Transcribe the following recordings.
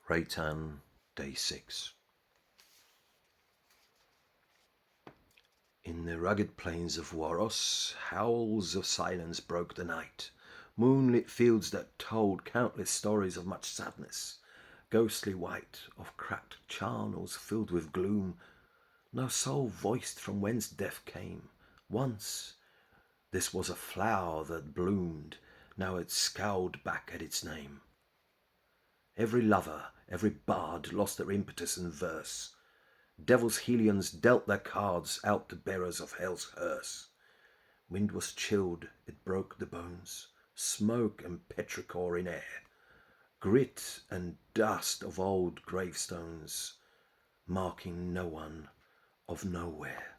Reytan, Day 6. In the rugged plains of Woros, howls of silence broke the night. Moonlit fields that told countless stories of much sadness, ghostly white, of cracked charnels filled with gloom. No soul voiced from whence death came. Once this was a flower that bloomed, now it scowled back at its name. Every lover, every bard lost their impetus in verse. Devil's Helions dealt their cards out to bearers of hell's hearse. Wind was chilled, it broke the bones, smoke and petrichor in air, grit and dust of old gravestones, marking no one of nowhere.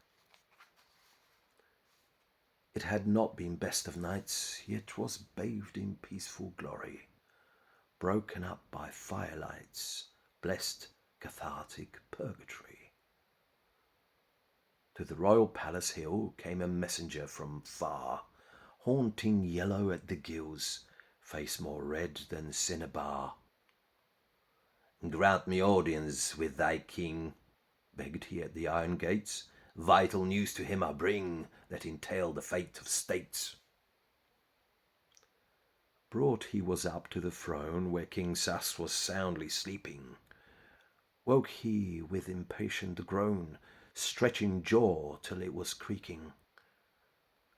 It had not been best of nights, yet was bathed in peaceful glory, broken up by firelights, blessed cathartic purgatory. To the royal palace hill came a messenger from far, haunting yellow at the gills, face more red than cinnabar. "Grant me audience with thy king," begged he at the iron gates. "Vital news to him I bring that entail the fate of states." Brought he was up to the throne where King Sas was soundly sleeping. Woke he with impatient groan, stretching jaw till it was creaking.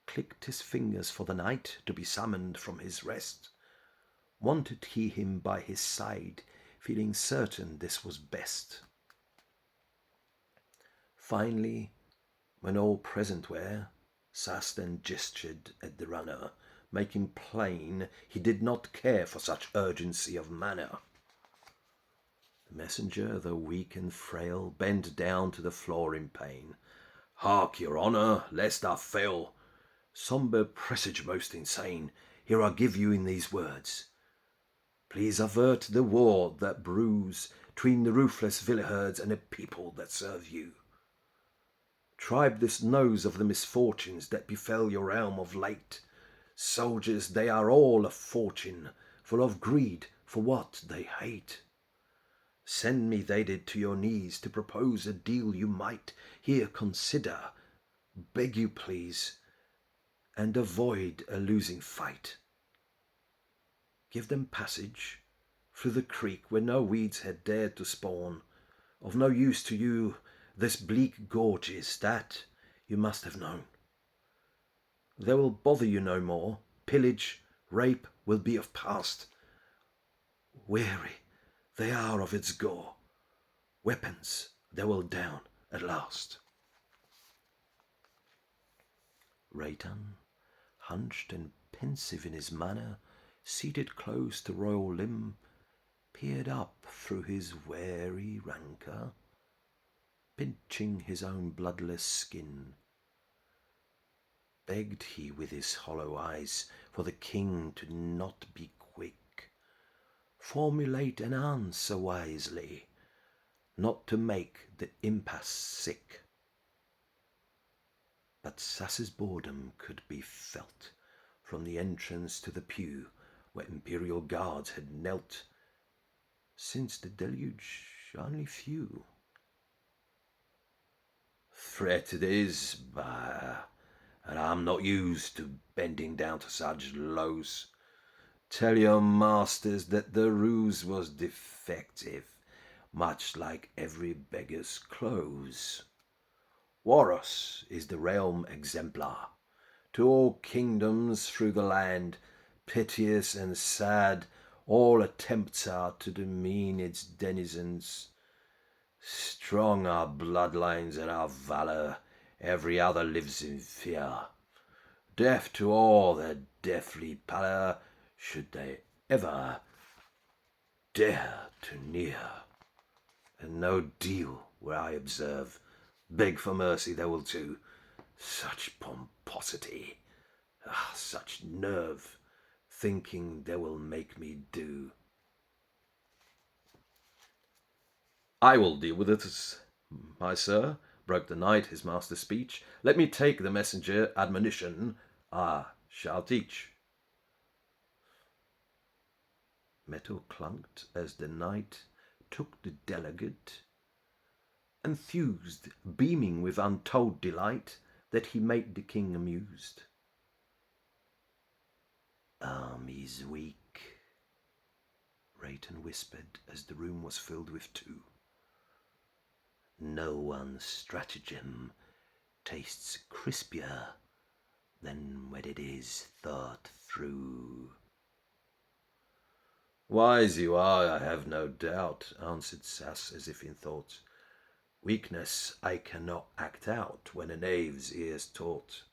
Clicked his fingers for the knight to be summoned from his rest. Wanted he him by his side, feeling certain this was best. Finally, when all present were, Sas then gestured at the runner, making plain he did not care for such urgency of manner. The messenger, though weak and frail, bent down to the floor in pain. "Hark, your honour, lest I fail. Sombre presage most insane, here I give you in these words. Please avert the war that brews 'tween the ruthless villa herds and the people that serve you. Tribe this knows of the misfortunes that befell your realm of late. Soldiers, they are all of fortune, full of greed for what they hate. Send me, they did, to your knees to propose a deal you might here consider. Beg you, please, and avoid a losing fight. Give them passage through the creek where no weeds had dared to spawn. Of no use to you this bleak gorge is, that you must have known. They will bother you no more. Pillage, rape will be of past. Weary they are of its gore. Weapons they will down at last." Reytan, hunched and pensive in his manner, seated close to royal limb, peered up through his weary rancour, pinching his own bloodless skin. Begged he with his hollow eyes for the king to not be quick, formulate an answer wisely, not to make the impasse sick. But Sas's boredom could be felt from the entrance to the pew where imperial guards had knelt, since the deluge only few. "Threat it is, bah, and I'm not used to bending down to such lows. Tell your masters that the ruse was defective, much like every beggar's clothes. Woros is the realm exemplar, to all kingdoms through the land. Piteous and sad, all attempts are to demean its denizens. Strong our bloodlines and our valor, every other lives in fear. Deaf to all their deathly pallor, should they ever dare to near. And no deal where I observe, beg for mercy they will too. Such pomposity, such nerve, thinking they will make me do." "I will deal with it, my sir," broke the knight his master's speech. "Let me take the messenger admonition, I shall teach." Metal clunked as the knight took the delegate, enthused, beaming with untold delight that he made the king amused. "Army's weak," Reytan whispered as the room was filled with two. "No one's stratagem tastes crispier than when it is thought through." "Wise you are, I have no doubt," answered Sass as if in thought. "Weakness I cannot act out when a knave's ear's taught.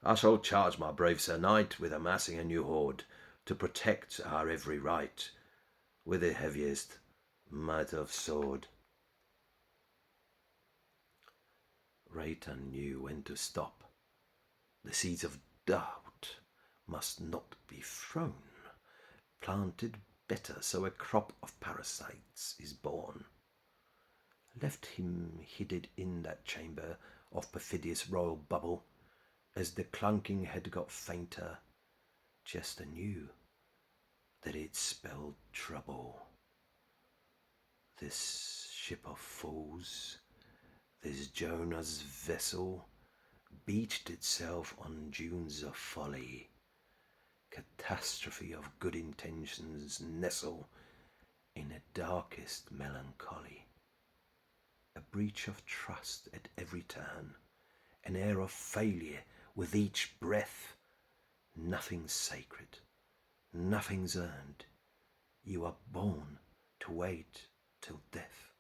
I shall charge my brave Sir Knight with amassing a new horde to protect our every right with the heaviest might of sword." Reytan knew when to stop. The seeds of doubt must not be thrown, planted better so a crop of parasites is born. Left him hidden in that chamber of perfidious royal bubble. As the clunking had got fainter, Chester knew that it spelled trouble. This ship of fools, this Jonah's vessel, beached itself on dunes of folly. Catastrophe of good intentions nestle in a darkest melancholy. A breach of trust at every turn, an air of failure with each breath. Nothing's sacred, nothing's earned. You are born to wait till death.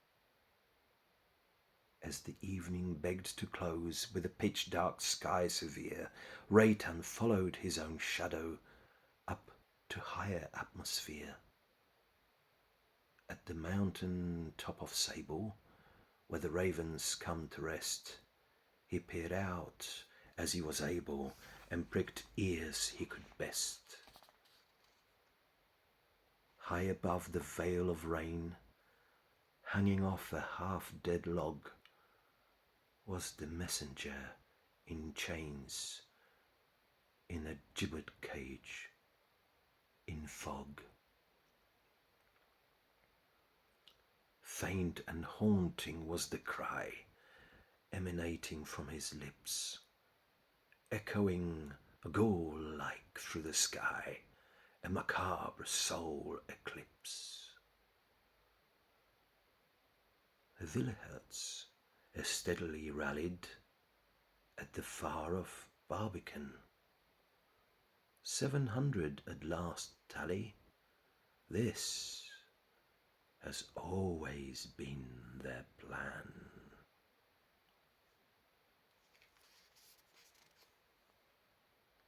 As the evening begged to close with a pitch-dark sky severe, Reytan followed his own shadow up to higher atmosphere. At the mountain top of Sable, where the ravens come to rest, he peered out as he was able and pricked ears he could best. High above the veil of rain, hanging off a half-dead log, was the messenger in chains, in a gibbet cage, in fog. Faint and haunting was the cry emanating from his lips, echoing ghoul-like through the sky, a macabre soul eclipse. The Willerherz steadily rallied at the far of Barbican. 700 at last tally. This has always been their plan.